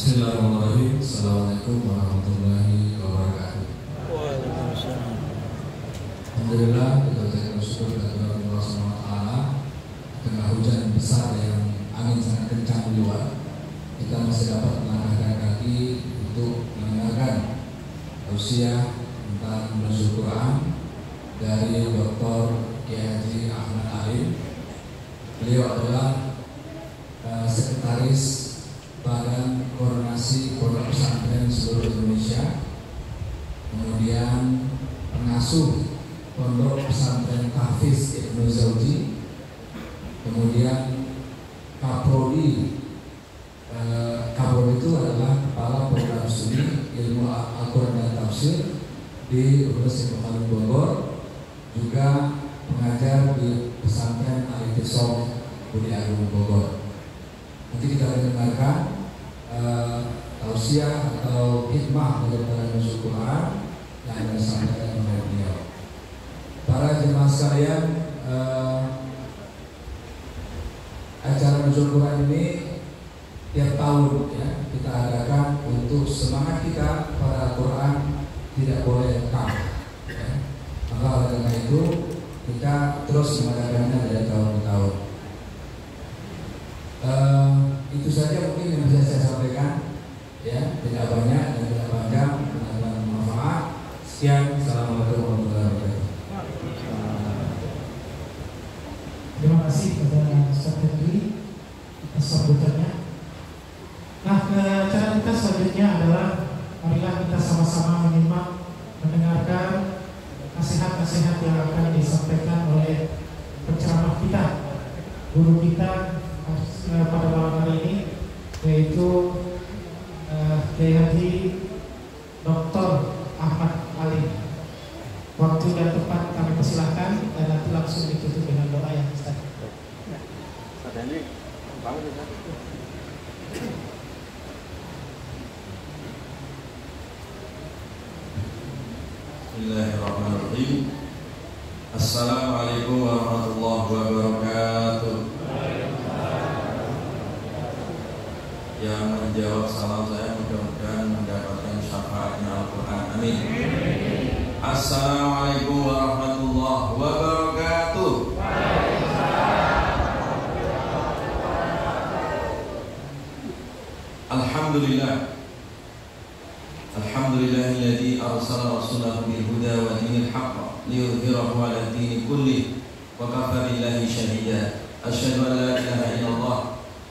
Bismillahirrahmanirrahim. Assalamualaikum warahmatullahi wabarakatuh. Alhamdulillah, kita ucapkan syukur kepada Allah SWT. Tengah hujan besar yang angin sangat kencang di luar, kita masih dapat melangkahkan kaki untuk mendengarkan tausiah tentang Nuzul Quran dari Dr. Kiai Haji Ahmad Alim. Beliau adalah sekretaris Badan Koordinasi Pondok Pesantren seluruh Indonesia, kemudian pengasuh Pondok Pesantren Tahfiz Ibnu Zawji, kemudian Kaprodi. Kaprodi itu adalah Kepala Program Studi Ilmu Al-Quran dan Tafsir di Universitas Al Bogor, juga pengajar di Pesantren Al-Ittisom Budi Agung Bogor. Nanti kita akan dengarkan tausiah atau hikmah daripada Nuzul Quran yang akan disampaikan oleh beliau. Para jemaah sekalian, acara Nuzul Quran ini tiap tahun ya kita adakan untuk semangat kita pada Quran tidak boleh lekang. Ya. Maka oleh karena itu kita terus mengadakannya dari tahun ke tahun. Itu saja mungkin yang bisa saya sampaikan, ya, tidak banyak dan tidak panjang, dan bermanfaat. Sekian, assalamualaikum warahmatullahi wabarakatuh. Terima kasih kepada Ustaz Hendri atas sambutannya. Nah, cara kita selanjutnya adalah marilah kita sama-sama mendengarkan nasihat-nasihat yang akan disampaikan oleh penceramah kita, guru kita pada malam hari ini, yaitu Kiai Haji Dr. Ahmad Alim. Waktu dan tempat kami persilahkan dan nanti langsung ditutup dengan doa yang Ustaz. Bismillahirrahmanirrahim. Assalamualaikum warahmatullahi wabarakatuh. Yang menjawab salam saya syafaatnya Al-Quran. Amin. Assalamualaikum warahmatullahi wabarakatuh. Alhamdulillah. Alhamdulillahilladzi arsala rasulahu bil huda wa dinil haqq liyudhhirahu 'ala ad-dini kullih wa kafa billahi shahida. Asyhadu an la ilaha illallah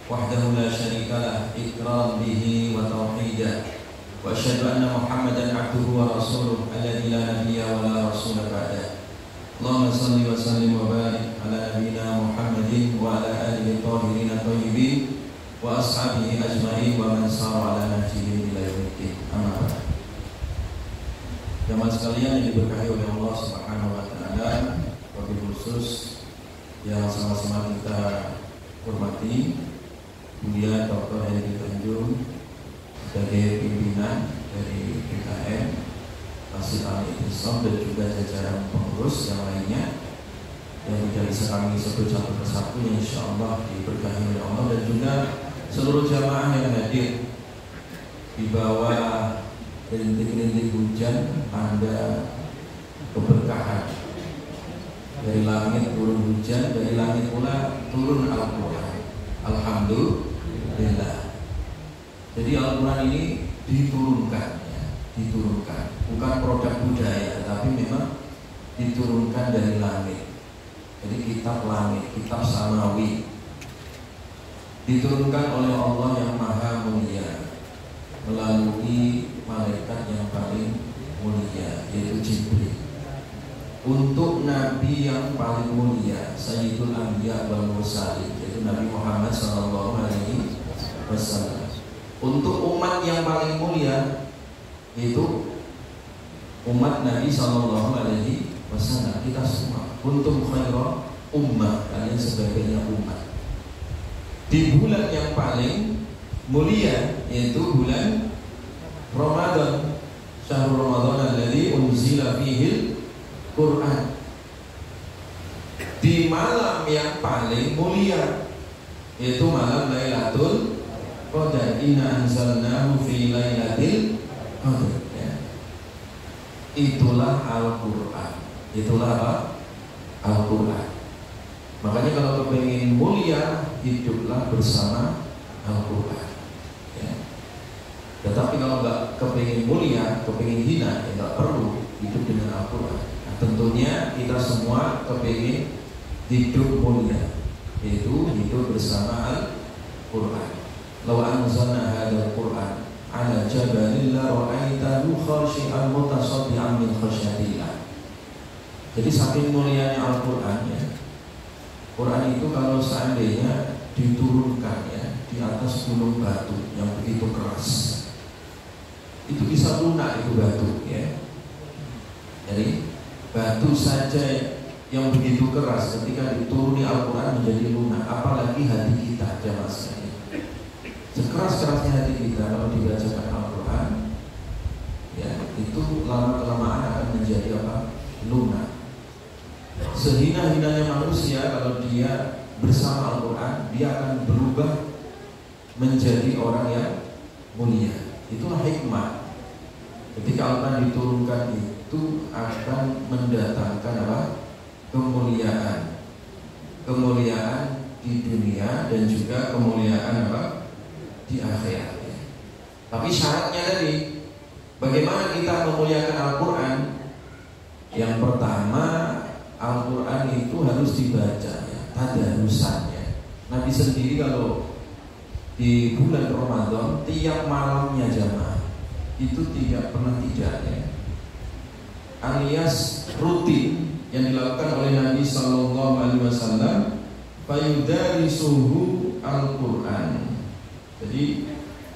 wahdahu la syarika lah iqraran bihi wa tauhida. Wa asyhadu anna Muhammadan 'abduhu wa rasuluh alladzi la nabiyya wa la rasula ba'da. Allahumma shalli wa sallim wa barik ala nabiyyina Muhammadin wa ala alihi thahirin thayyibin wa ashabihi ajma'in wa man sara ala nahjihim ila yaumiddin. Amma ba'd. Jamaah sekalian yang diberkahi oleh Allah Subhanahu wa taala, wabil khusus yang sama-sama kita hormati Buya Dr. Heri Tanjung sebagai pimpinan dari PKM Masjid Al-Ihtisam dan juga jajaran pengurus yang lainnya yang tidak bisa kami sebut satu persatu yang insya Allah diberkahi oleh Allah, dan juga seluruh jamaah yang hadir di bawah rintik-rintik hujan tanda keberkahan. Dari langit turun hujan, dari langit pula turun Al-Quran. Alhamdulillah. Jadi Al-Quran ini diturunkan, ya, diturunkan. Bukan produk budaya, tapi memang diturunkan dari langit. Jadi kitab langit, kitab samawi, diturunkan oleh Allah yang maha mulia melalui malaikat yang paling mulia, yaitu Jibril, untuk Nabi yang paling mulia, Sayyidul Anbiya wal Mursalin, yaitu Nabi Muhammad sallallahu alaihi wasallam. Untuk umat yang paling mulia, yaitu umat Nabi sallallahu alaihi wasallam, kita semua. Kuntum khairan ummah, kalian sebaiknya umat. Di bulan yang paling mulia, yaitu bulan Ramadan, syahrul Ramadan alladzi unzila fihil Quran. Di malam yang paling mulia, yaitu malam Lailatul Qadar. Inna anzalnahu fi lailatul qadar, ya. Itulah Al-Quran. Itulah apa? Al-Quran. Makanya kalau kepingin mulia, hiduplah bersama Al-Quran, ya. Tetapi kalau nggak kepingin mulia, kepingin hina, ya nggak perlu hidup dengan Al-Quran. Nah, tentunya kita semua kepingin hidup mulia, yaitu hidup bersama Al-Quran. Law anzalna hadzal Qur'an 'ala jabalin la ra'aitahu khashi'an mutasaddian min khasyatillah. Jadi saking mulianya Al-Quran, ya. Quran itu kalau seandainya diturunkan, ya, di atas gunung batu yang begitu keras, itu bisa lunak itu batu, ya. Jadi batu saja yang begitu keras ketika dituruni Al-Quran menjadi lunak, apalagi hati kita, jamaah sekalian. Sekeras-kerasnya hati kita kalau dibacakan Al-Quran, ya, itu lama-kelamaan akan menjadi apa? Lunak. Sehina-hinanya manusia kalau dia bersama Al-Quran, dia akan berubah menjadi orang yang mulia. Itulah hikmah. Ketika Al-Quran diturunkan itu akan mendatangkan apa? Kemuliaan. Kemuliaan di dunia dan juga kemuliaan apa? Di akhirat. Tapi syaratnya tadi, bagaimana kita memuliakan Al-Quran? Yang pertama, Al-Quran itu harus dibaca, ya, tadarusannya. Nabi sendiri kalau di bulan Ramadan tiap malamnya jamaah itu tidak pernah tidak, ya, alias rutin yang dilakukan oleh Nabi Sallallahu Alaihi Wasallam, fayudarisuhu Al-Quran. Jadi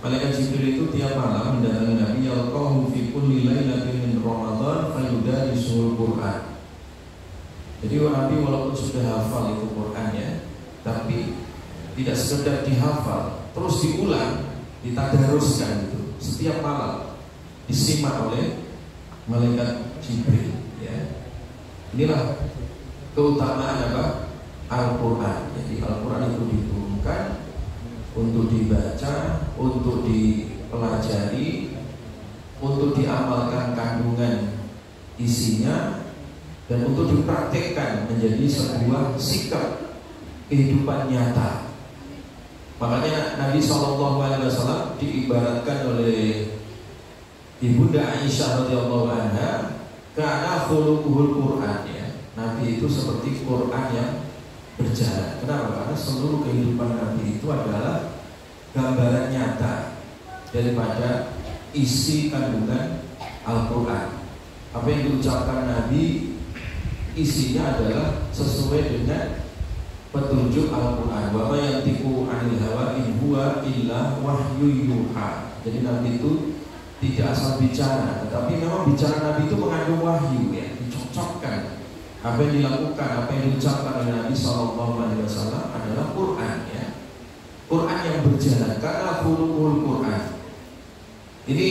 malaikat Jibril itu tiap malam mendatangi Nabi, yalqahu fi kulli lailatin min Ramadan fayudarisuhu Al-Quran. Jadi Nabi walaupun sudah hafal itu Quran, ya, tapi tidak sekedar dihafal, terus diulang, ditadaruskan itu setiap malam, disimak oleh malaikat Jibril, ya. Inilah keutamaan apa? Al-Quran. Jadi Al-Quran itu diturunkan untuk dibaca, untuk dipelajari, untuk diamalkan kandungan isinya dan untuk dipraktekkan menjadi sebuah sikap kehidupan nyata. Makanya Nabi SAW diibaratkan oleh Ibunda Aisyah radhiyallahu anha, karena khuluquhul Quran, ya. Nabi itu seperti Quran yang berjalan. Kenapa? Karena seluruh kehidupan Nabi itu adalah gambaran nyata daripada isi kandungan Al-Quran. Apa yang diucapkan Nabi isinya adalah sesuai dengan petunjuk Al-Quran. Wa ma yantiqu 'anil hawa in huwa illa wahyu yuha. Jadi Nabi itu tidak asal bicara, tetapi memang bicara Nabi itu mengandung wahyu, ya, dicocokkan. Apa yang dilakukan, apa yang diucapkan oleh Nabi SAW adalah Quran, ya. Quran yang berjalan, karena khuluqul Quran. Ini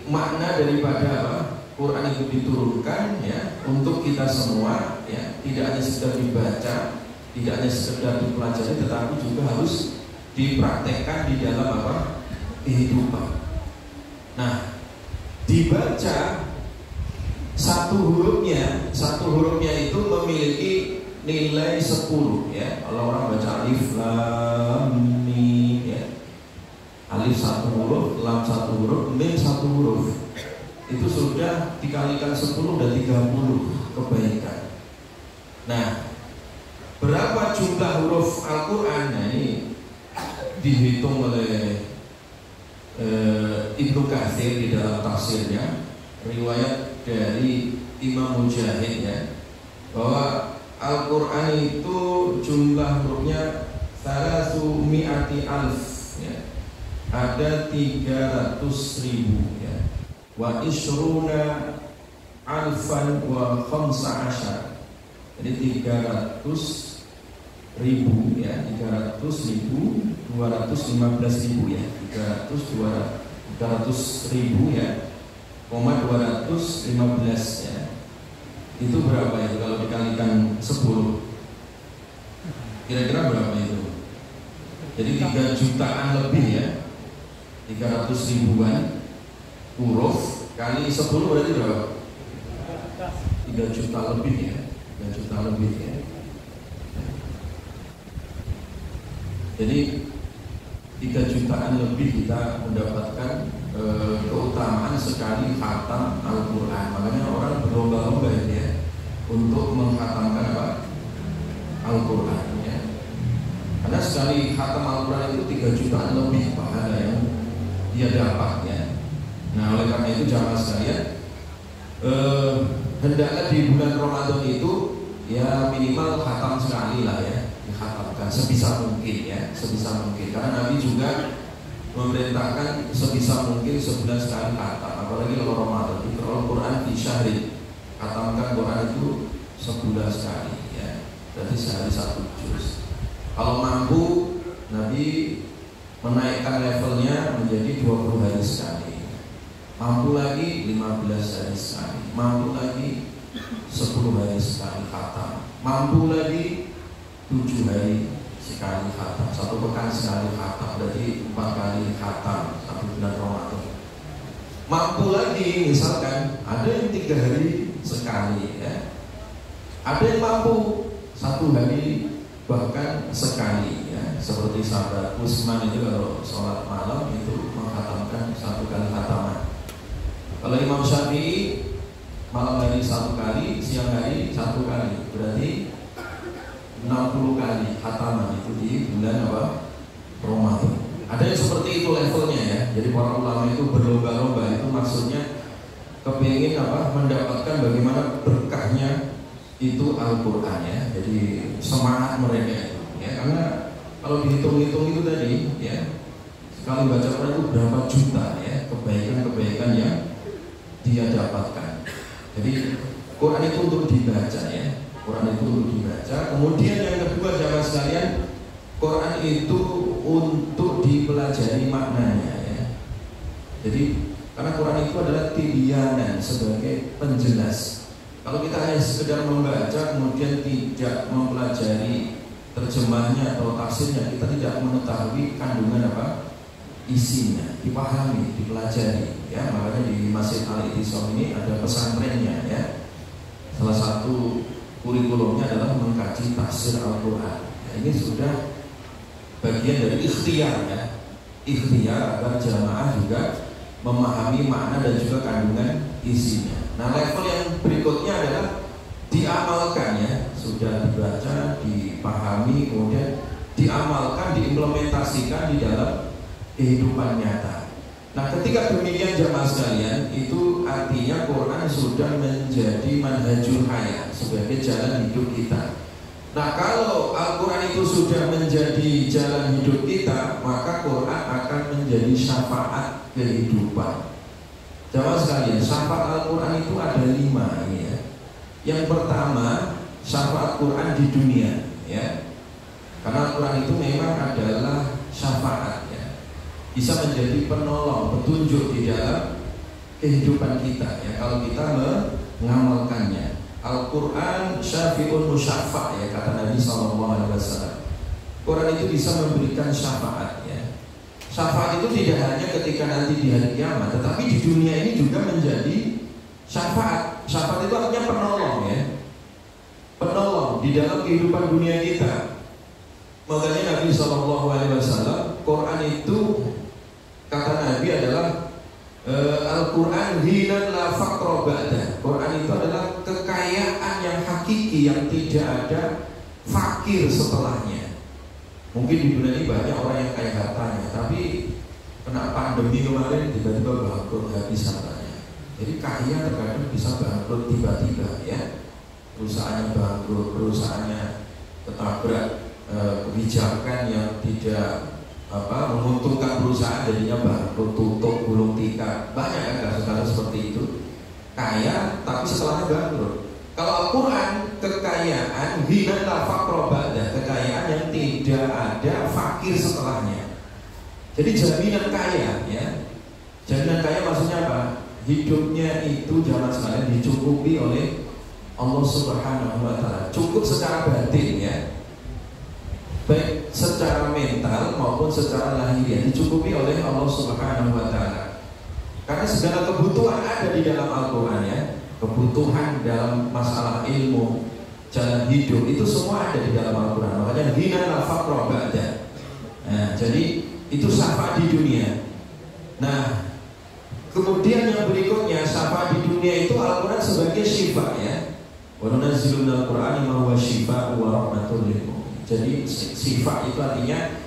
makna daripada apa? Quran itu diturunkan, ya, untuk kita semua, ya, tidak hanya sekedar dibaca, tidak hanya sekedar dipelajari, tetapi juga harus dipraktekkan di dalam apa? Kehidupan. Nah, dibaca satu hurufnya itu memiliki nilai 10, ya. Kalau orang baca alif lam mim, ya. Alif 1 huruf, lam 1 huruf, mim 1 huruf. Itu sudah dikalikan 10 dan 30 kebaikan. Nah, berapa jumlah huruf Al-Quran? Nah, ini dihitung oleh Ibnu Katsir di dalam tafsirnya, riwayat dari Imam Mujahid, ya, bahwa Al-Quran itu jumlah hurufnya 300 alf, ya. Ada 300.000, ya. Wa ishruna alfan wa khamsa asyar. Jadi 300.000, ya, 300.000, 215.000, ya, 300.000, ya, 215, ya. Itu berapa itu kalau dikalikan 10? Kira-kira berapa itu? Jadi 3 jutaan lebih, ya. 300.000-an huruf kali 10 berarti berapa? 3 juta lebih, ya. 3 juta lebih, ya. Jadi 3 jutaan lebih kita mendapatkan keutamaan sekali khatam Al-Quran. Makanya orang berlomba-lomba, ya, untuk menghatamkan apa? Al-Quran, ya. Karena sekali khatam Al-Quran itu 3 jutaan lebih pahala yang dia dapat, ya. Nah, oleh karena itu jamaah sekalian, hendaknya di bulan Ramadan itu, ya, minimal khatam sekali lah, ya, dikhatamkan sebisa mungkin, ya, sebisa mungkin. Karena Nabi juga memerintahkan sebisa mungkin sebulan sekali khatam, apalagi kalau Ramadan. Itu Al-Quran di syahri, khatamkan Quran itu sebulan sekali, ya, berarti sehari 1 juz. Kalau mampu, Nabi menaikkan levelnya menjadi 20 hari sekali. Mampu lagi 15 hari sekali. Mampu lagi 10 hari sekali khatam. Mampu lagi 7 hari sekali khatam. 1 pekan sekali khatam. Berarti 4 kali khatam 1 bulan Ramadan. Mampu lagi, misalkan ada yang 3 hari sekali, ya. Ada yang mampu 1 hari bahkan sekali, ya. Seperti sahabat Utsman itu kalau sholat malam itu menghatamkan 1 kali khataman. Kalau Imam Syafi'i malam hari 1 kali, siang hari 1 kali, berarti 60 kali khataman itu di bulan apa? Ramadan. Ada yang seperti itu levelnya, ya. Jadi para ulama itu berlomba-lomba, itu maksudnya kepingin apa? Mendapatkan bagaimana berkahnya itu Al-Quran, ya. Jadi semangat mereka itu, ya. Karena kalau dihitung-hitung itu tadi, ya, sekali baca Quran itu berapa juta, ya, kebaikan-kebaikan yang dia dapatkan. Jadi Quran itu untuk dibaca, ya. Quran itu untuk dibaca. Kemudian yang kedua jamaah sekalian, Quran itu untuk dipelajari maknanya, ya. Jadi karena Quran itu adalah tibyanan, sebagai penjelas. Kalau kita hanya sekedar membaca kemudian tidak mempelajari terjemahnya atau tafsirnya, kita tidak mengetahui kandungan apa? isinya, dipahami, dipelajari. Ya, makanya di Masjid Al-I'tisam ini ada pesantrennya. Ya, salah satu kurikulumnya adalah mengkaji tafsir Al-Quran. Ya, ini sudah bagian dari ikhtiar, ya, ikhtiar agar jamaah juga memahami makna dan juga kandungan isinya. Nah, level yang berikutnya adalah diamalkan, ya, sudah dibaca, dipahami, kemudian diamalkan, diimplementasikan di dalam kehidupan nyata. Nah, ketika demikian jamaah sekalian, itu artinya Quran sudah menjadi manhajul hayat, sebagai jalan hidup kita. Nah, kalau Al-Quran itu sudah menjadi jalan hidup kita, maka Quran akan menjadi syafaat kehidupan. Jamaah sekalian, syafaat Al-Quran itu ada 5 ini, ya. Yang pertama, syafaat Quran di dunia, ya. Karena Al-Quran itu memang adalah syafaat, ya. Bisa menjadi penolong, petunjuk di dalam kehidupan kita, ya, kalau kita mengamalkannya. Al-Quran syafi'un musyaffa, ya, kata Nabi SAW. Quran itu bisa memberikan syafaat, ya. Syafaat itu tidak hanya ketika nanti di hari kiamat, tetapi di dunia ini juga menjadi syafaat. Syafaat itu artinya penolong, ya, penolong di dalam kehidupan dunia kita. Makanya Nabi SAW, Quran itu kata Nabi adalah Al-Quran ghinan la faqra ba'da. Quran itu adalah kekayaan yang hakiki, yang tidak ada fakir setelahnya. Mungkin di dunia ini banyak orang yang kaya hartanya, tapi kena pandemi kemarin tiba-tiba bangkrut habis hartanya. Jadi kaya terkadang bisa bangkrut tiba-tiba, ya. Perusahaannya bangkrut, perusahaannya ketabrak kebijakan yang tidak menguntungkan perusahaan, jadinya bangkrut, tutup, gulung tikar. Banyak kan kasus-kasus seperti itu. Kaya tapi setelahnya bangkrut. Kalau Al-Quran, kekayaan ghinan la faqra ba'da, kekayaan yang tidak ada fakir setelahnya. Jadi jaminan kaya, ya. Jaminan kaya maksudnya apa? Hidupnya itu jangan sekalian dicukupi oleh Allah Subhanahu wa Ta'ala. Cukup secara batin, ya, baik secara mental maupun secara lahiriah, dicukupi oleh Allah Subhanahu wa Ta'ala. Karena segala kebutuhan ada di dalam Al-Quran, ya. Kebutuhan dalam masalah ilmu, jalan hidup, itu semua ada di dalam Al-Quran. Makanya ghinan la faqra ba'da. Nah, jadi itu syafaat di dunia. Nah, kemudian yang berikutnya, syafaat di dunia itu Al-Quran sebagai syifa, ya. Wa nunazzilu minal Qur'ani ma huwa syifaa'un wa rahmatun lil mu'minin. Jadi sifat itu artinya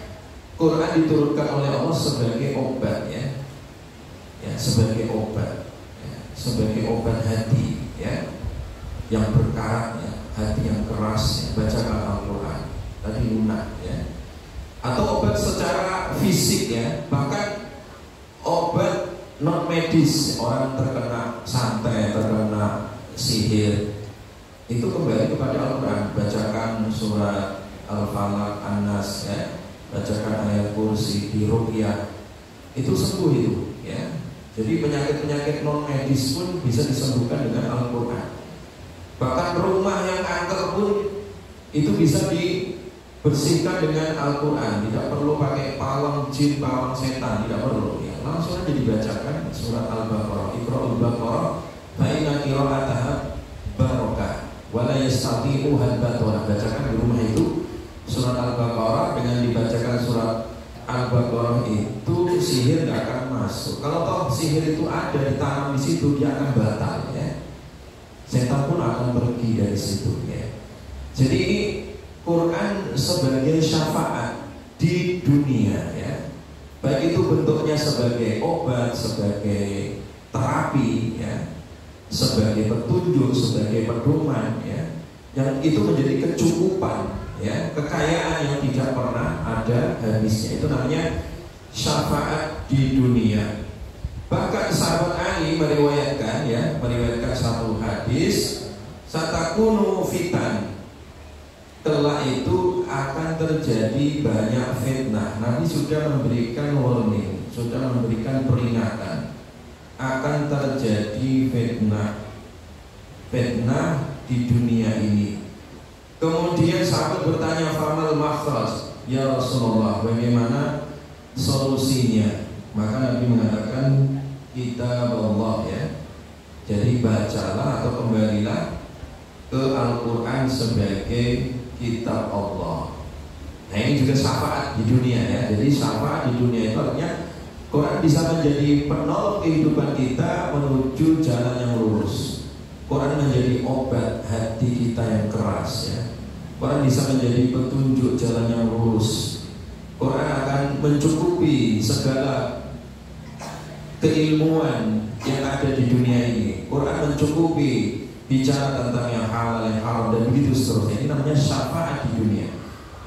Quran diturunkan oleh Allah sebagai obat, ya, ya, sebagai obat, ya, sebagai obat hati, ya, yang berkarat, ya, hati yang keras, ya, bacakan Al-Quran tadi lunak, ya. Atau obat secara fisik, ya, bahkan obat non medis, orang terkena santet, terkena sihir, itu kembali kepada Al-Quran. Bacakan surat Al-Falaq, An-Nas, ya, bacakan ayat kursi, diruqyah, itu sembuh itu, ya. Jadi penyakit-penyakit non medis pun bisa disembuhkan dengan Al-Quran. Bahkan rumah yang angker pun itu bisa dibersihkan dengan Al-Quran. Tidak perlu pakai pawang jin, pawang setan, tidak perlu, ya. Langsung aja dibacakan surat Al-Baqarah, Iqra'ul Baqarah fa inna qira'ataha barakah wa la yastati'u hadbatuna. Bacakan di rumah itu surat Al-Baqarah. Dengan dibacakan surat Al-Baqarah itu sihir tidak akan masuk. Kalau toh sihir itu ada ditanam di situ, dia akan batal, ya. Setan pun akan pergi dari situ, ya. Jadi ini Quran sebagai syafaat di dunia, ya. Baik itu bentuknya sebagai obat, sebagai terapi, ya, sebagai petunjuk, sebagai pedoman, ya, yang itu menjadi kecukupan, ya, kekayaan yang tidak pernah ada habisnya. Itu namanya syafaat di dunia. Bahkan sahabat Ali meriwayatkan, ya, meriwayatkan satu hadis, satakunu fitan, setelah itu akan terjadi banyak fitnah. Nabi sudah memberikan warning, sudah memberikan peringatan, akan terjadi fitnah, fitnah di dunia ini. Kemudian sahabat bertanya, famal makhraj, ya Rasulullah, bagaimana solusinya? maka Nabi mengatakan kitab Allah ya. Jadi bacalah atau kembalilah ke Al-Quran sebagai kitab Allah. Nah ini juga syafaat di dunia ya. Jadi syafaat di dunia itu artinya Quran bisa menjadi penolong kehidupan kita menuju jalan yang lurus. Quran menjadi obat hati kita yang keras ya. Quran bisa menjadi petunjuk jalan yang lurus. Quran akan mencukupi segala keilmuan yang ada di dunia ini. Quran mencukupi bicara tentang yang halal, yang haram, dan begitu seterusnya. Ini namanya syafaat di dunia.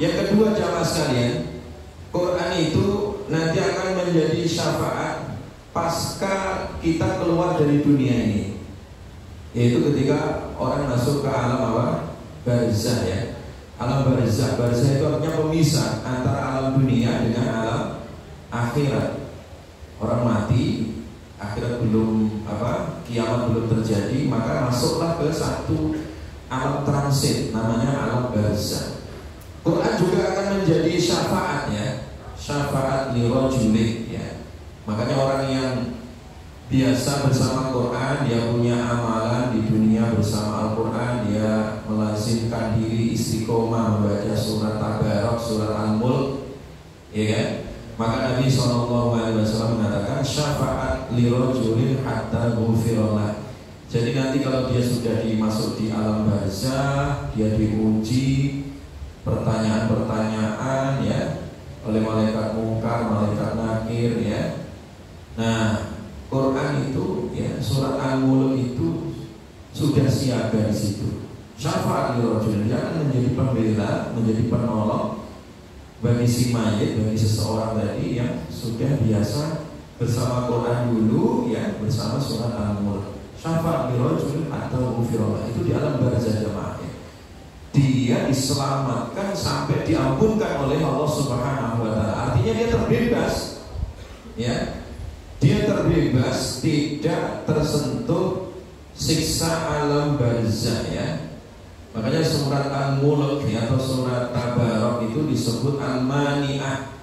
Yang kedua jamaah sekalian, Quran itu nanti akan menjadi syafaat pasca kita keluar dari dunia ini, yaitu ketika orang masuk ke alam apa? Barzah ya. Alam barzah. Barzah itu artinya pemisah antara alam dunia dengan alam akhirat. Orang mati, akhirat belum kiamat belum terjadi, maka masuklah ke satu alam transit namanya alam barzah. Quran juga akan menjadi syafaat ya, syafaat li rajulin ya. Makanya orang yang biasa bersama Quran, dia punya amalan di dunia bersama Al-Quran, dia melazimkan diri istiqomah membaca surat Tabarok, surat Al-Mulk, ya kan? Maka Nabi SAW mengatakan syafaat li rajulin hatta ghufirallah. Jadi nanti kalau dia sudah dimasuk di alam barzah, dia diuji pertanyaan-pertanyaan ya oleh malaikat mungkar, malaikat nakir ya. Nah, Quran itu ya, surat Al-Mulk itu sudah siaga di situ. Syafaat li rajulin, dia akan menjadi pembela, menjadi penolong bagi si mayit, bagi seseorang tadi yang sudah biasa bersama Quran dulu ya, bersama surat Al-Mulk. Syafaat li rajulin atau ghufirallah, itu di alam barzah jamaah ya. Dia diselamatkan sampai diampunkan oleh Allah Subhanahu wa taala. Artinya dia terbebas. Ya. Dia terbebas, tidak tersentuh siksa alam barzah ya. Makanya surat Al-Mulk ya, atau surat Tabarok itu disebut Al-Mani'ah.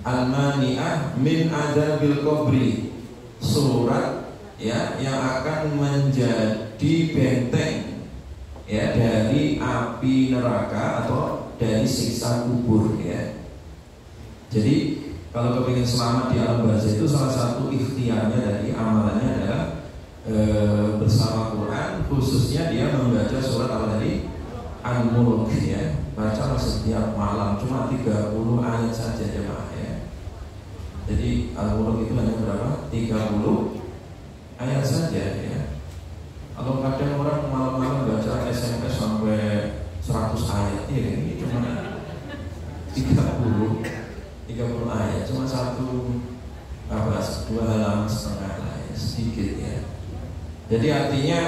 Al-Mani'ah min adzabil qabri. Surat ya yang akan menjadi benteng ya dari api neraka atau dari siksa kubur ya. Jadi kalau kepingin selamat di alam barzah itu salah satu ikhtiarnya dari amalannya adalah bersama Quran, khususnya dia membaca surat apa tadi? Al-Mulk ya. Baca setiap malam, cuma 30 ayat saja jemaah ya. Jadi Al-Mulk itu hanya berapa? 30 ayat saja ya. Kalau kadang orang malam-malam baca SMS sampai 100 ayat ya, ini cuma 30 ayat, cuma dua halaman setengah lah ya, sedikit ya. Jadi artinya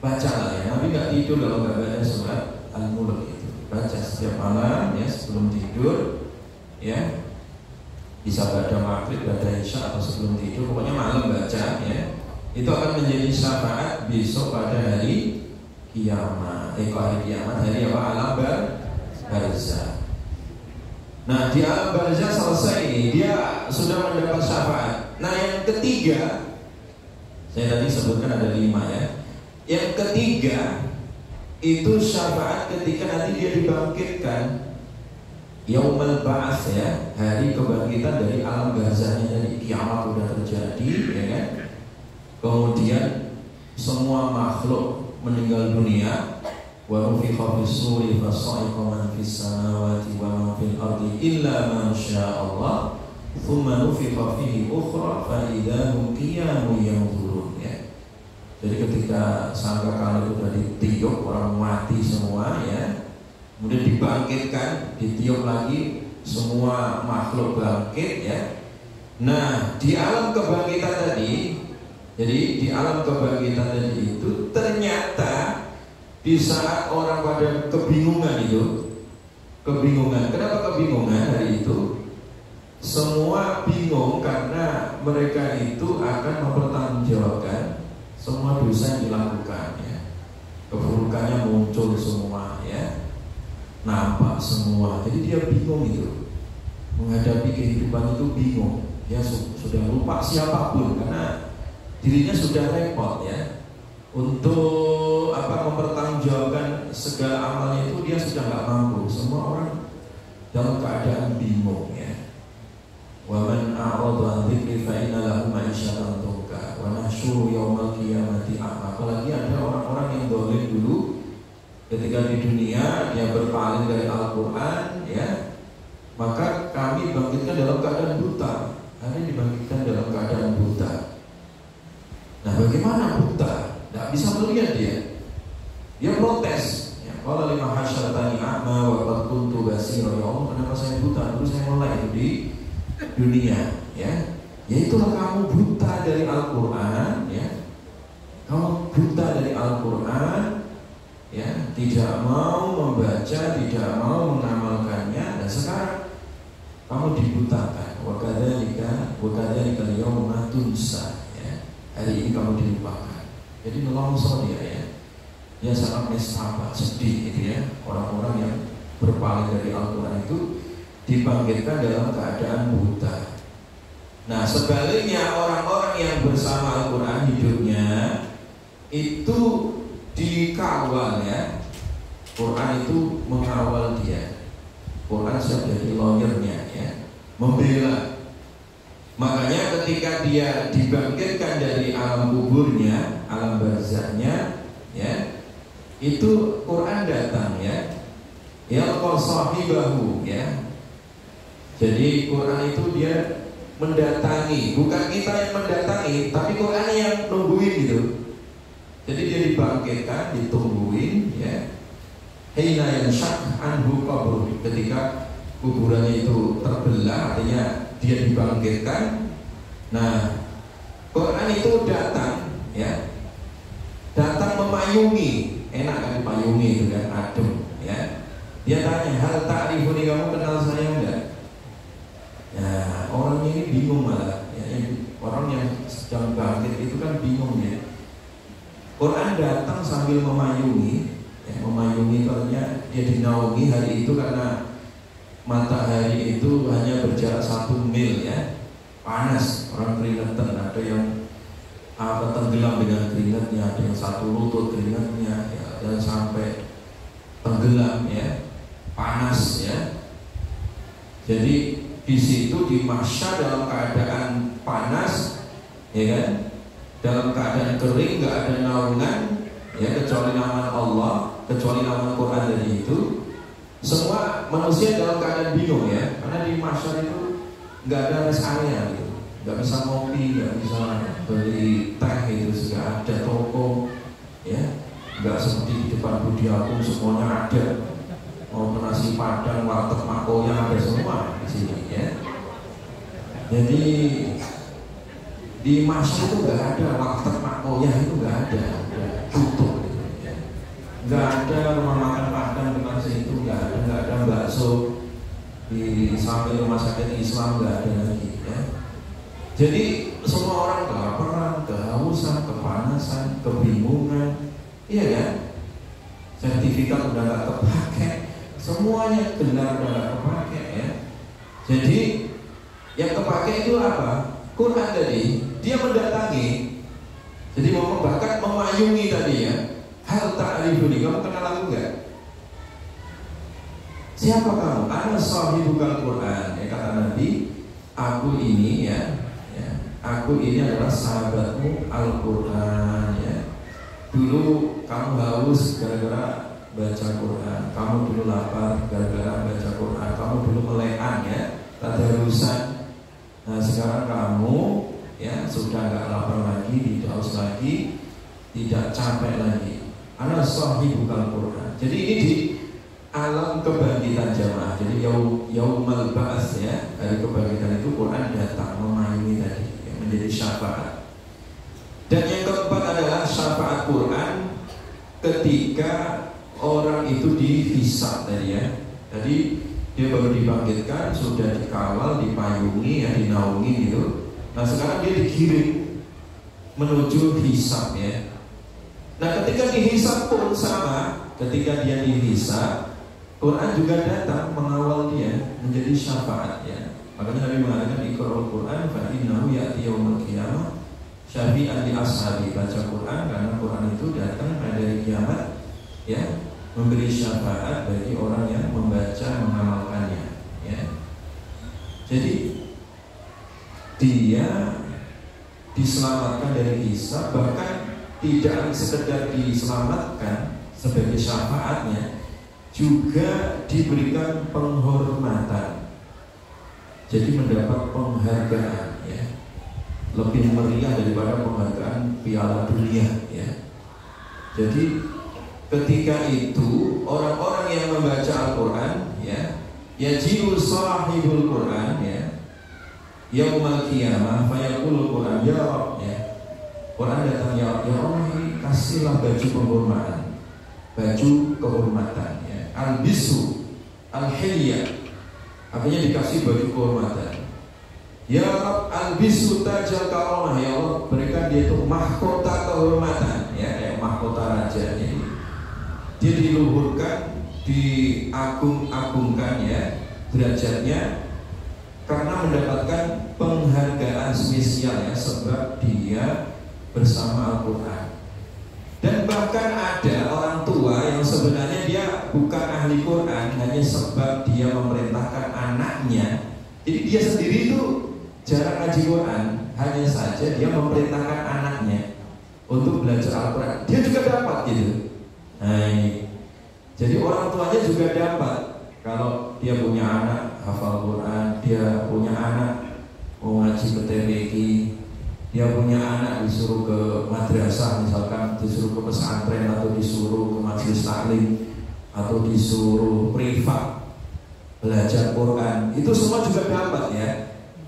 bacalah ya. Nabi nggak tidur kalau nggak baca surat Al-Mulk itu. Baca setiap malam ya sebelum tidur ya. Bisa baca maghrib, baca isya atau sebelum tidur, pokoknya malam baca ya. Itu akan menjadi syafaat besok pada hari kiamat. Hari kiamat, hari apa? Alam barzah. Nah di alam barzah selesai ini, dia sudah mendapat syafaat. Nah yang ketiga, saya tadi sebutkan ada 5 ya. Yang ketiga itu syafaat ketika nanti dia dibangkitkan, yaumul ba'ats ya, hari kebangkitan dari alam barzahnya. Jadi kiamat sudah terjadi ya kan. Kemudian semua makhluk meninggal dunia. Wa nufikha fis-suri fasa'iqa man fis samawati wa man fil ardi illa man sya'allah thumma nufikha fihi ukhra fa idza hum qiyamun yanzurun ya. Jadi ketika sangkakala itu sudah ditiup, orang mati semua ya, kemudian dibangkitkan, ditiup lagi, semua makhluk bangkit ya. Nah di alam kebangkitan tadi, jadi di alam kebangkitan tadi itu ternyata di saat orang pada kebingungan itu, kenapa kebingungan hari itu? Semua bingung karena mereka itu akan mempertanggungjawabkan semua dosa yang dilakukan ya. Keburukannya muncul semua ya, nampak semua. Jadi dia bingung itu, menghadapi kehidupan itu bingung. dia sudah lupa siapapun karena dirinya sudah repot ya untuk mempertanggungjawabkan segala amalnya itu, dia sudah nggak mampu. Semua orang dalam keadaan bingung ya. Wa man a'rada an dzikri fa inna lahu ma'isyatan dhanka wa nahsyuru yaumal qiyamati a'ma. Apalagi ada orang-orang yang dolim dulu ketika di dunia, dia berpaling dari Al-Quran ya, maka kami bangkitkan dalam keadaan buta. Kami dibangkitkan dalam keadaan buta. Nah, bagaimana buta? Tidak bisa melihat dia. Dia protes. Ya, qala lima hasyartani a'ma wa qad kuntu basira. Ya Allah, kenapa saya buta? Dulu saya melek di dunia, ya. Ya itulah kamu buta dari Al-Quran, ya. Kamu buta dari Al-Quran, ya, tidak mau membaca, tidak mau mengamalkannya, dan sekarang kamu dibutakan. Wa kadzalika al-yawma tunsa. Hari ini kamu dilupakan. Jadi nelongso dia ya. Dia sangat nestapa, sedih gitu ya. Orang-orang yang berpaling dari Al-Quran itu dibangkitkan dalam keadaan buta. Nah, sebaliknya orang-orang yang bersama Al-Quran hidupnya itu dikawal ya. Quran itu mengawal dia. Quran siap jadi lawyernya ya, membela. Makanya ketika dia dibangkitkan dari alam kuburnya, alam barzahnya, ya, itu Quran datang ya, yalqa sahibahu ya. Jadi Quran itu dia mendatangi, bukan kita yang mendatangi, tapi Quran yang nungguin gitu. Jadi dia dibangkitkan, ditungguin ya. Hina yanshaq anhu qabruh, ketika kuburannya itu terbelah, artinya dia dibangkitkan. Nah, Quran itu datang ya, datang memayungi. Enak kan memayungi itu kan, adem ya. Dia tanya, hal ta'rifuni, kamu kenal saya enggak? Ya, orang ini bingung malah ya, orang yang sedang bangkit itu kan bingung ya. Quran datang sambil memayungi ya, memayungi artinya dia dinaungi hari itu karena matahari itu hanya berjarak 1 mil ya, panas, orang keringetan, ada yang tenggelam dengan keringatnya, ada yang 1 lutut keringatnya ya, dan sampai tenggelam ya, panas ya. Jadi di situ di mahsyar dalam keadaan panas ya kan, dalam keadaan kering, nggak ada naungan ya, kecuali nama Allah, kecuali nama Quran tadi itu. Semua manusia dalam keadaan bingung ya, karena di mahsyar itu nggak ada rest area gitu, nggak bisa ngopi, nggak bisa beli teh itu, nggak ada toko ya, nggak seperti di depan Budi Agung semuanya ada, mau nasi padang, warteg, makoya ada semua di sini ya. Jadi di mahsyar itu nggak ada warteg, makoya itu nggak ada, tutup gitu ya. Nggak ada rumah makan padang dengan situ, nggak ada bakso di samping rumah sakit Islam, nggak ada lagi ya. Jadi semua orang kelaparan, kehausan, kepanasan, kebingungan, iya kan? Sertifikat udah nggak terpakai, semuanya benar udah nggak terpakai ya. Jadi yang terpakai itu apa? Quran tadi dia mendatangi, jadi bahkan memayungi tadi ya. Hal ta'rifuni, kamu kenal aku enggak? Siapa kamu? Ana sahibukal Quran. Ya kata Nabi, aku ini ya, aku ini adalah sahabatmu Al-Quran ya. Dulu kamu haus gara-gara baca Quran, kamu dulu lapar gara-gara baca Quran, kamu dulu melean ya, tadarusan. Nah sekarang kamu ya sudah nggak lapar lagi, tidak haus lagi, tidak capek lagi. Ana sahibukal Quran. Jadi ini di alam kebangkitan jamaah. Jadi yaumal ba'ats ya, hari kebangkitan itu Quran datang memayungi tadi ya, menjadi syafaat. Dan yang keempat adalah syafaat Quran ketika orang itu dihisab tadi ya. Jadi dia baru dibangkitkan, sudah dikawal, dipayungi ya, dinaungi gitu. Nah sekarang dia digiring menuju hisab ya. Nah ketika dihisab pun sama, ketika dia dihisab, Quran juga datang mengawal dia menjadi syafaat ya. Makanya Nabi mengatakan Iqra'ul Quran fa innahu ya'ti yaumil qiyamah syafi'an li ashabi. Baca Quran karena Quran itu datang pada hari kiamat, ya, memberi syafaat bagi orang yang membaca mengamalkannya, ya. Jadi dia diselamatkan dari hisab, bahkan tidak sekedar diselamatkan sebagai syafaatnya, juga diberikan penghormatan. Jadi mendapat penghargaan, ya, lebih meriah daripada penghargaan Piala Dunia, ya. Jadi ketika itu orang-orang yang membaca Al-Quran, ya, yaji'u sahibul Quran, ya, yaumal qiyamah fayaqulul Quran, ya Rabb, ya, Quran datang, ya Allah, ini kasihlah baju penghormatan, baju kehormatan, ya, al-bisu al-hilyah, artinya dikasih baju kehormatan. Ya Rabb, al-bisu tajal karamah, ya Allah, berikan dia itu mahkota kehormatan, ya, kayak mahkota raja. Jadi dia diluhurkan, diagung-agungkan, ya, derajatnya karena mendapatkan penghargaan spesial, ya, sebab dia bersama Al-Quran. Dan bahkan ada orang tua yang sebenarnya dia bukan ahli Quran, hanya sebab dia memerintahkan anaknya. Jadi dia sendiri itu jarang ngaji Quran, hanya saja dia memerintahkan anaknya untuk belajar Al-Quran. Dia juga dapat gitu. Nah ini, jadi orang tuanya juga dapat. Kalau dia punya anak hafal Quran, dia punya anak mau ngaji ke TPQ, dia punya anak disuruh ke madrasah, misalkan disuruh ke pesantren, atau disuruh ke majelis taklim, atau disuruh privat belajar Quran, itu semua juga dapat, ya,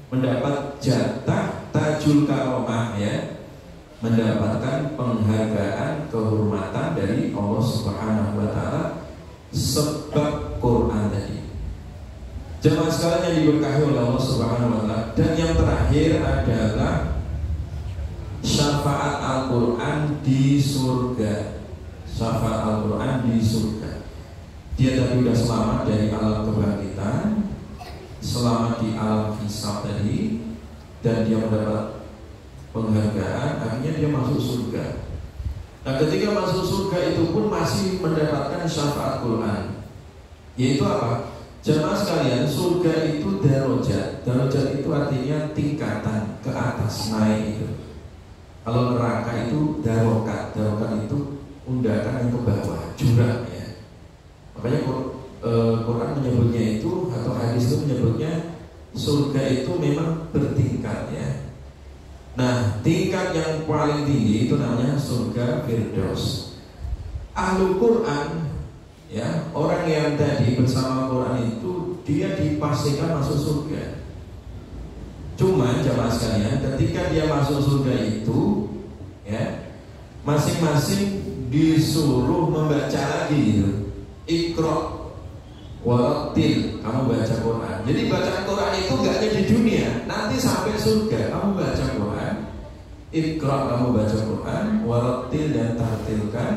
mendapat jatah tajul karomah, ya, mendapatkan penghargaan kehormatan dari Allah Subhanahu wa Ta'ala sebab Quran tadi. Jemaah sekalian yang diberkahi oleh Allah Subhanahu wa Ta'ala. Dan yang terakhir adalah syafaat Al-Quran di surga. Syafaat Al-Quran di surga. Dia tadi sudah selamat dari alam kebangkitan, selamat di alam hisab tadi, dan dia mendapat penghargaan, akhirnya dia masuk surga. Nah, ketika masuk surga itu pun masih mendapatkan syafaat Quran. Yaitu apa? Jemaah sekalian, surga itu darajat. Darajat itu artinya tingkatan ke atas, naik itu. Kalau neraka itu darokat. Darokat itu undakan yang ke bawah, jurang, ya. Makanya Quran menyebutnya itu, atau hadis itu menyebutnya surga itu memang bertingkat, ya. Nah, tingkat yang paling tinggi itu namanya surga Firdaus. Ahlul Quran, ya, orang yang tadi bersama Quran itu dia dipastikan masuk surga. Cuma jamaah sekalian, ketika dia masuk surga itu, ya, masing-masing disuruh membaca lagi gitu. Iqra warattil, kamu baca Quran. Jadi bacaan Quran itu gak hanya di dunia, nanti sampai surga kamu baca Quran. Iqra, kamu baca Quran, warattil, dan tartilkan,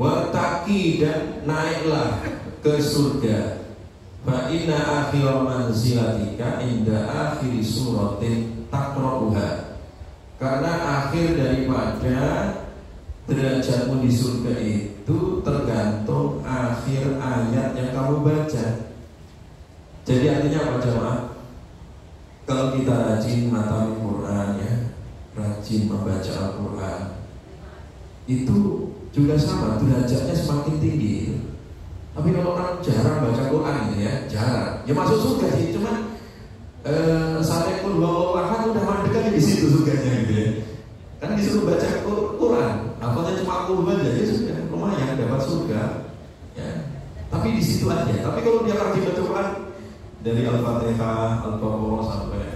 wartaqi, dan naiklah ke surga. Fa inna akhir manzilatika inda akhir suratin taqra'uha. Karena akhir daripada derajatmu di surga itu tergantung akhir ayat yang kamu baca. Jadi artinya apa jemaah? Kalau kita rajin matamin Quran, ya, rajin membaca Al-Quran, itu juga sama, derajatnya semakin tinggi. Tapi kalau orang jarang baca Quran gitu, ya, jarang, ya masuk surga sih, cuman sampai pun wawahan udah mandek di situ surganya gitu, ya. Kan disuruh baca Quran, apalagi cuma aku baca, ya sudah lumayan dapat surga, ya. Tapi di situ aja. Tapi kalau dia rajin baca Quran dari Al-Fatihah, Al-Baqarah sampai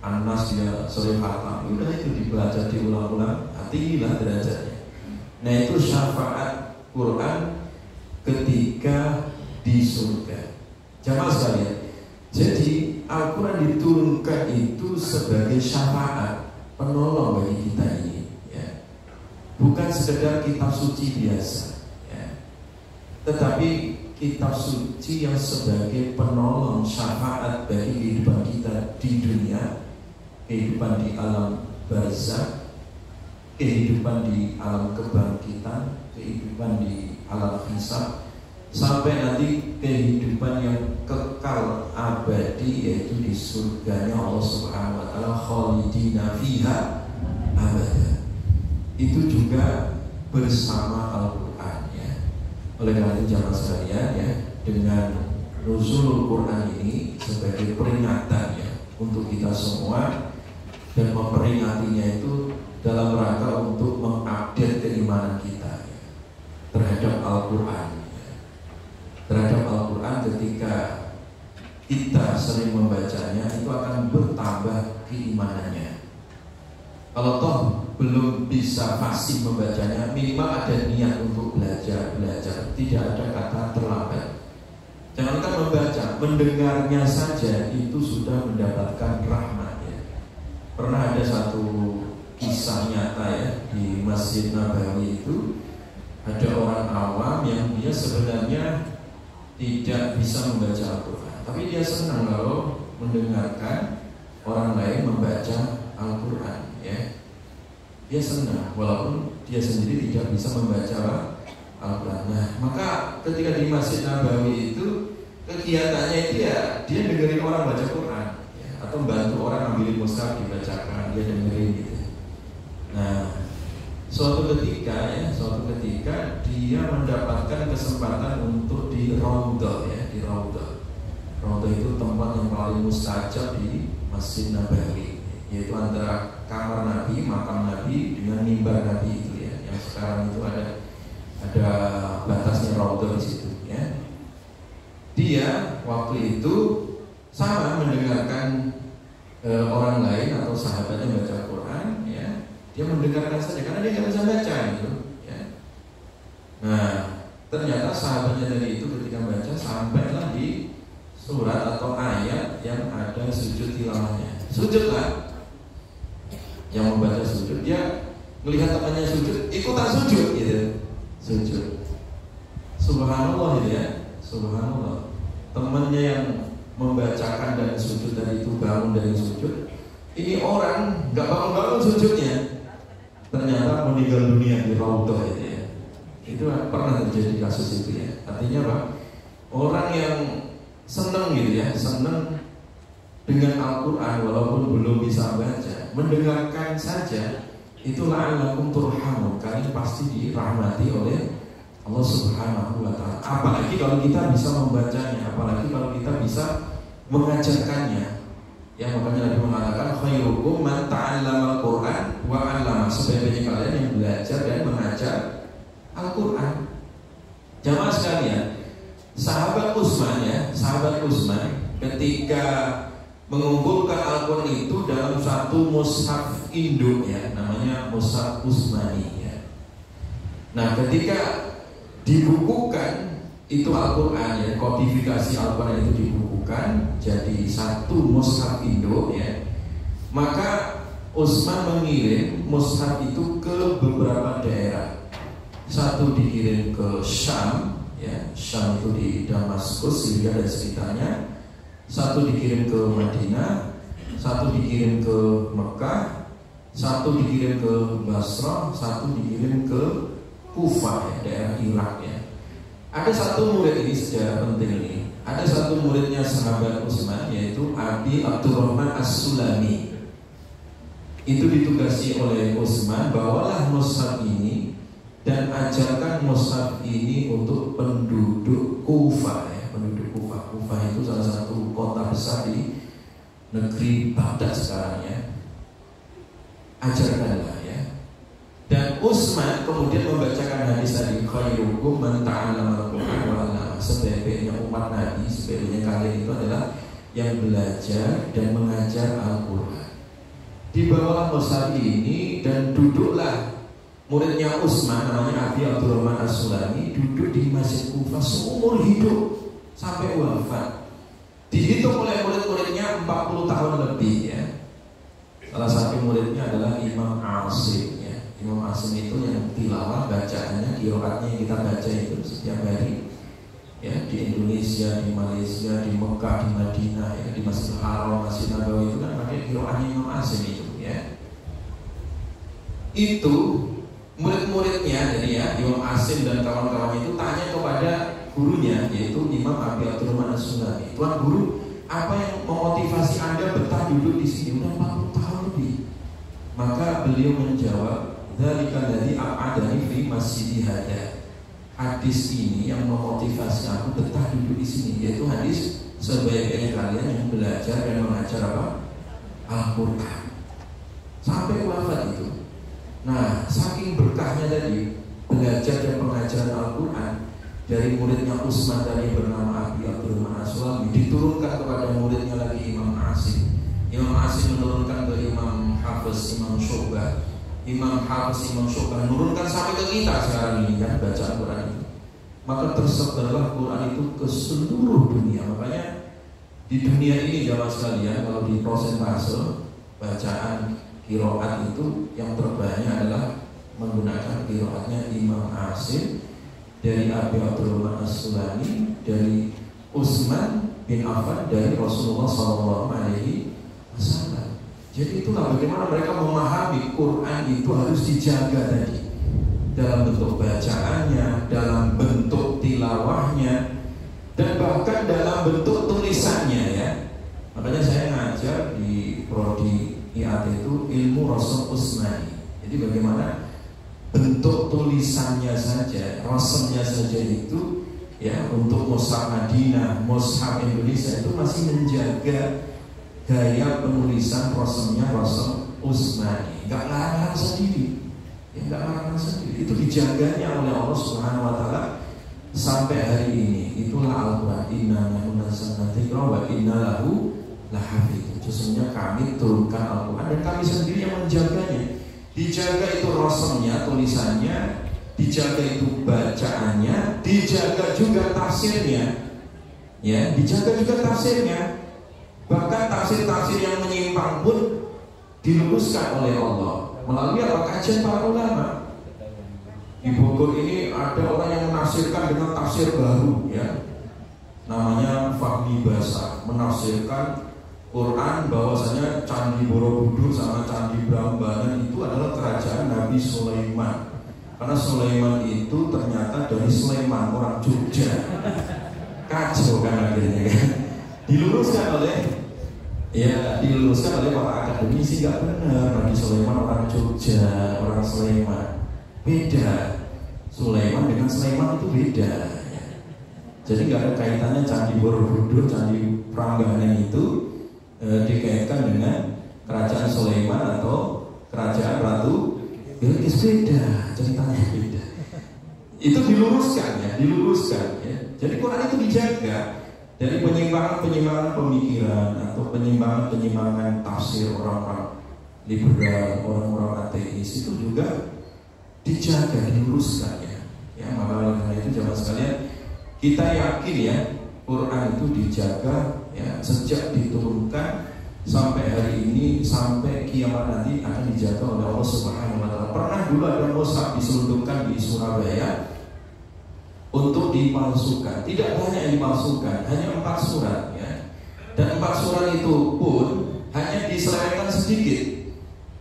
An-Nas, dia sering hafal, udah itu dibaca diulang-ulang, tinggilah derajatnya. Nah, itu syafaat Quran ketika di surga. Jamaah sekalian, jadi Al-Quran diturunkan itu sebagai syafaat, penolong bagi kita ini, ya. Bukan sekedar kitab suci biasa, ya. Tetapi kitab suci yang sebagai penolong syafaat bagi kehidupan kita di dunia, kehidupan di alam barzakh, kehidupan di alam kebangkitan, kehidupan di alam hisab, sampai nanti kehidupan yang kekal abadi, yaitu di surganya Allah Subhanahu wa taala, khalidina fiha abada. Itu juga bersama Al-Qur'an ya. Oleh karena itu jamaah sekalian ya, dengan nuzulul Quran ini sebagai peringatan ya untuk kita semua, dan memperingatinya itu dalam rangka untuk mengupdate keimanan kita ya, terhadap Al-Quran ya. Terhadap Al-Quran, ketika kita sering membacanya itu akan bertambah keimanannya. Kalau toh belum bisa fasih membacanya, minimal ada niat untuk belajar. Tidak ada kata terlambat. Jangankan membaca, mendengarnya saja itu sudah mendapatkan rahmat ya. Pernah ada satu kisah nyata ya, di Masjid Nabawi itu ada orang awam yang dia sebenarnya tidak bisa membaca Al-Quran, tapi dia senang kalau mendengarkan orang lain membaca Al-Quran ya. Dia senang walaupun dia sendiri tidak bisa membaca Al-Quran. Nah, maka ketika di Masjid Nabawi itu kegiatannya itu ya dia dengerin orang baca Quran ya, atau bantu orang ambil mushaf dibacakan, dia dengerin gitu. Nah, suatu ketika dia mendapatkan kesempatan untuk di Raudhah ya, di Raudhah. Raudhah itu tempat yang paling mustajab di Masjid Nabawi, yaitu antara kamar Nabi, makam Nabi dengan mimbar Nabi itu ya, yang sekarang itu ada batasnya Raudhah di situ ya. Dia waktu itu sama mendengarkan orang lain atau sahabatnya baca Quran ya. Dia mendengarkan saja karena dia nggak bisa baca gitu ya. Nah, ternyata sahabatnya tadi itu ketika baca sampailah di surat atau ayat yang ada sujud tilawahnya. Sujudlah. Yang membaca sujud, dia melihat temannya sujud, ikutan sujud gitu. Sujud. Subhanallah gitu ya. Subhanallah. Temannya yang membacakan dan sujud tadi itu bangun dari sujud. Ini orang nggak bangun-bangun sujudnya, ternyata meninggal dunia di Raudhah itu ya. Itu pernah terjadi kasus itu ya. Artinya apa? Orang yang senang gitu ya, senang dengan Al-Quran walaupun belum bisa baca, mendengarkan saja, itulah la'allakum turhamun, kalian pasti dirahmati oleh Allah Subhanahu wa ta'ala. Apalagi kalau kita bisa membacanya, apalagi kalau kita bisa mengajarkannya. Ya, makanya Nabi mengatakan khairukum man ta'allama al-Quran wa 'allama, sebaik-baiknya kalian yang belajar dan mengajar Al-Quran. Jamaah sekalian, sahabat Utsman ketika mengumpulkan Al-Quran itu dalam satu mushaf induk ya, namanya mushaf Utsmani ya. Nah, ketika dibukukan itu Al-Quran ya, kodifikasi Al-Quran itu dibukukan jadi satu mushaf induk ya, maka Utsman mengirim mushaf itu ke beberapa daerah. Satu dikirim ke Syam ya, Syam itu di Damaskus, Syria dan sekitarnya. Satu dikirim ke Madinah, satu dikirim ke Mekah, satu dikirim ke Basrah, satu dikirim ke Kufah ya, daerah Irak ya. Ada satu murid ini sejarah penting ini. Ada satu muridnya sahabat Utsman, yaitu Abi Abdurrahman As-Sulami. Itu ditugasi oleh Utsman, bawalah mushaf ini dan ajarkan mushaf ini untuk penduduk Kufah ya, penduduk Kufah. Kufah itu salah satu kota besar di negeri Baghdad sekarang ya. Ajarkanlah ya. Dan Utsman kemudian membacakan hadis tadi, khairukum man ta'allama al-Qur'an wa 'allama, sebaik-baiknya umat Nabi, sebaik-baiknya kalian itu adalah yang belajar dan mengajar Al-Qur'an. Dibawalah mushaf ini dan duduklah muridnya Utsman, namanya Abi Abdurrahman As-Sulami, duduk di Masjid Kufah seumur hidup sampai wafat. Dihitung oleh murid-muridnya 40 tahun lebih ya. Salah satu muridnya adalah Imam Asim ya. Imam Asim itu yang tilawah bacaannya, qiraatnya yang kita baca itu setiap hari ya, di Indonesia, di Malaysia, di Mekah, di Madinah, ya, di Masjidil Haram, Masjid Nabawi itu kan pakai qiraahnya Imam Asim itu, ya. Itu murid-muridnya, jadi ya Imam Asim dan kawan-kawannya itu tanya kepada gurunya, yaitu Imam Abi Abdurrahman As-Sulami. Tuan guru, apa yang memotivasi Anda betah duduk di sini udah 40 tahun lebih? Maka beliau menjawab, dzalika alladzi aq'adani fi masjidi hada. Hadis ini yang memotivasi aku betah duduk di sini, yaitu hadis sebaik-baiknya kalian yang belajar dan mengajar apa? Al-Qur'an. Sampai wafat itu. Nah, saking berkahnya tadi belajar dan pengajaran Al-Quran dari muridnya Utsman tadi bernama Abi Abdurrahman As-Sulami diturunkan kepada muridnya lagi Imam Asim. Imam Asim menurunkan ke Imam Hafiz, Imam Syu'bah. Imam Hafiz, Imam Syu'bah menurunkan sampai ke kita sekarang ini kan baca Al-Quran itu. Maka tersebarlah Quran itu ke seluruh dunia. Makanya di dunia ini jamaah sekalian, kalau di prosentase bacaan qiraat itu yang terbanyak adalah menggunakan qiraatnya Imam Asim dari Abi Abdurrahman As-Sulami, dari Utsman bin Affan, dari Rasulullah SAW. Jadi itulah bagaimana mereka memahami Quran itu harus dijaga tadi, dalam bentuk bacaannya, dalam bentuk tilawahnya, dan bahkan dalam bentuk tulisannya, ya. Makanya saya ngajar di prodi IAT itu ilmu Rasul Utsmani. Jadi bagaimana bentuk tulisannya saja, rasamnya saja itu, ya, untuk mushaf Madinah, mushaf Indonesia itu masih menjaga gaya penulisan rasamnya Rasul Utsmani. Enggak ngarang sendiri, ya, enggak ngarang sendiri. Itu dijaganya oleh Allah Subhanahu Wa Taala sampai hari ini. Itulah Al-Quran. Inna nahnu nazzalna dzikra wa inna lahu lahafidz. Sesungguhnya kami turunkan Al-Quran dan kami sendiri yang menjaganya. Dijaga itu rasamnya, tulisannya, dijaga itu bacaannya, dijaga juga tafsirnya, ya, dijaga juga tafsirnya. Bahkan tafsir-tafsir yang menyimpang pun diluruskan oleh Allah melalui apa? Kajian para ulama. Di Bogor ini ada orang yang menafsirkan dengan tafsir baru, ya, namanya Fahmi Basa, menafsirkan Quran bahwasanya Candi Borobudur sama Candi Prambanan itu adalah kerajaan Nabi Sulaiman. Karena Sulaiman itu ternyata dari Sleman, orang Jogja. Kacau kan akhirnya, kan? Diluruskan oleh para akademisi. Gak benar, Nabi Sulaiman orang Jogja, orang Sleman. Beda. Sulaiman dengan Sleman itu beda. Jadi gak ada kaitannya Candi Borobudur, Candi Prambanan itu dikaitkan dengan kerajaan Sulaiman atau kerajaan Ratu Bilqis. Beda, ceritanya beda. Itu diluruskan, ya, ya. Jadi Quran itu dijaga dari penyimpangan pemikiran atau penyimpangan tafsir orang-orang liberal, orang-orang ateis itu juga dijaga, diluruskan, ya. Ya, maka oleh karena itu jamaah sekalian, kita yakin, ya, Quran itu dijaga, ya, sejak diturunkan sampai hari ini, sampai kiamat nanti akan dijaga oleh Allah Subhanahu Wa Taala. Pernah dulu ada mushaf diselundupkan di Surabaya untuk dipalsukan. Tidak banyak yang dipalsukan, hanya 4 surat, ya. Dan 4 surat itu pun hanya diselewengkan sedikit.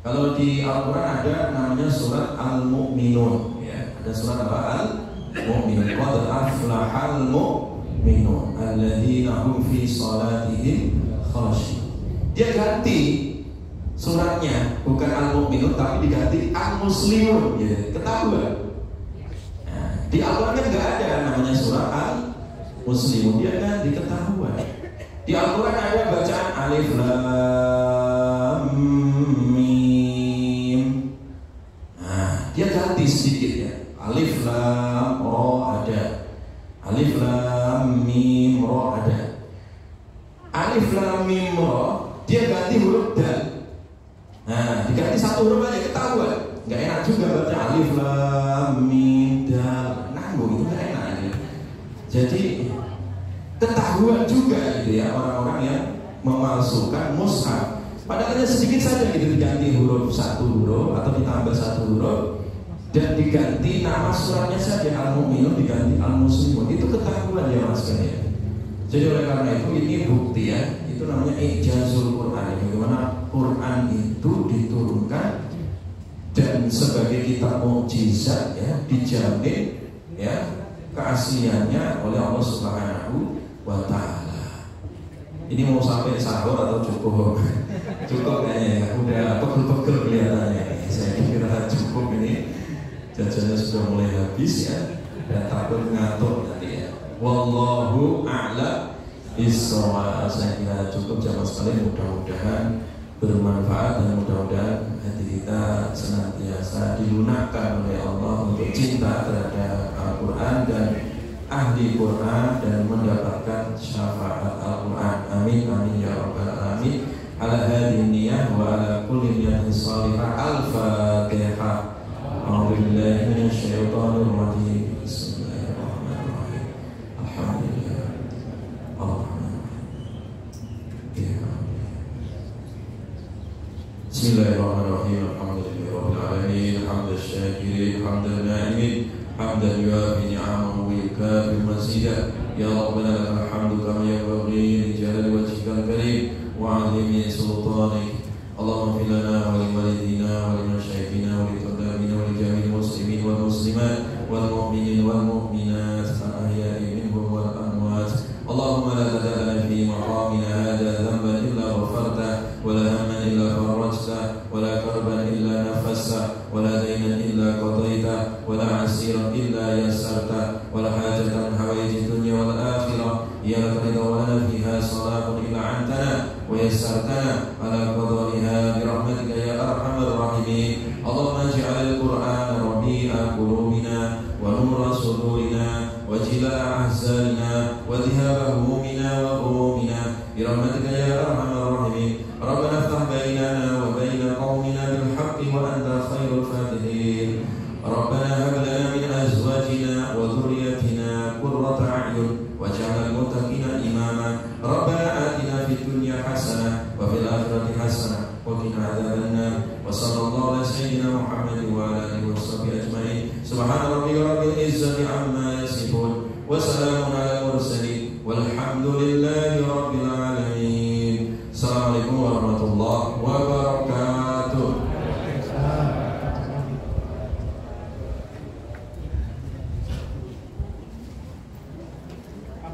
Kalau di Al-Quran ada namanya surat Al-Mu'minun, ya. Ada surat apa? Al-Mu'minun. Qad aflahal mu'minun alladzina hum fi salatihim khashi'un. Dia ganti suratnya, bukan Al-Mu'minun tapi diganti Al-Muslimun, ya. Ketahuan. Nah, di Al-Quran kan nggak ada namanya surat Al-Muslimun, dia kan diketahuan. Di Al-Quran ada bacaan Alif Lam Mim. Nah, dia ganti sedikit, ya. Alif Lam Ra ada, Alif Lam Mim Ra ada. Alif Lam Mim Ra dia ganti huruf dal. Nah, diganti satu huruf aja ketahuan. Nggak enak juga baca Alif Lam Mim Dal. Nanggung itu nggak enak, ya. Jadi ketahuan juga, gitu, ya, orang-orang yang memalsukan mushaf. Padahal hanya sedikit saja gitu, diganti huruf satu huruf atau ditambah satu huruf, dan diganti nama suratnya saja Al-Mu'minun diganti Al-Muslimun, itu ketahuan ya mas sekalian. Jadi oleh karena itu ini bukti ya, itu namanya ijazul Quran, bagaimana Quran itu diturunkan dan sebagai kitab mukjizat ya, dijamin ya keasliannya oleh Allah Subhanahu wa Ta'ala. Ini mau sampai sahur atau cukup? Cukup kayaknya ya, udah pegel-pegel kelihatannya. Saya kira cukup ini, jajannya sudah mulai habis ya, dan takut ngantuk nanti ya. Wallahu a'lam bishawab. Saya kira cukup jamaah sekalian, mudah-mudahan bermanfaat dan mudah-mudahan hati kita senantiasa dilunakkan oleh Allah untuk cinta terhadap Al-Quran dan ahli Quran dan mendapatkan syafaat Al-Quran. Amin amin ya rabbal alamin. Ala hadhihi niyyah wa ala kulli niyatin shalihah. Al-Fatihah. A'udzu billahi minasyaitonir rajim. Bismillahirrahmanirrahim. Alhamdulillah. Bismillahirrahmanirrahim. Alhamdulillahirabbil alamin. Hamdan syakirin, hamdan na'imin, hamdan yuafi ni'amahu wa yukafi mazidah. Ya Rabbana lakal hamdu kama yanbaghi li jalali wajhikal karim wa 'azimi sultanik. Allahumma ighfir lana wa li walidina wa li masyayikhina wa li tadabina wa li jami'il muslimin wal muslimat wal mu'minin wal mu'minat al-ahya'i minhum wal amwat. Allahumma la tada'na fi maqamina hadha dhanban illa ghafarta wa la hamman illa farajta wa la karban illa nafasta wa la daynan illa qadayta wa la 'asiran illa yassarta wa la hajatan hawaiji dunya wal akhirah ya laka wa lana fiha salahun illa 'antana wa yassartana ala qadariha bi rahmatika ya arhamar rahimin. Allahumma ij'al al-Qur'ana rabi'a qulubina wa nura sudurina wa jilaa ahzanina wa dhihaba humumina wa ghumumina bi rahmatika ya arhamar rahimin. Rabbana iftah bainana wa baina qaumina bil haqqi wa anta khairul fatihin. Rabbana hab lana min azwajina wa dhurriyyatina qurrata a'yun waj'alna lil muttaqina imama. Rabbana atina fid dunya hasanah wa fil akhirati hasanah wa qina adzabannar. Wa sallallahu ala sayyidina Muhammadin wa ala alihi washabbihi ajma'in. Subhana rabbika rabbil izzati amma yasifun wa salamun ala mursalin walhamdulillahi rabbil alamin. Assalamualaikum warahmatullahi wabarakatuh.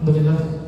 Alhamdulillah.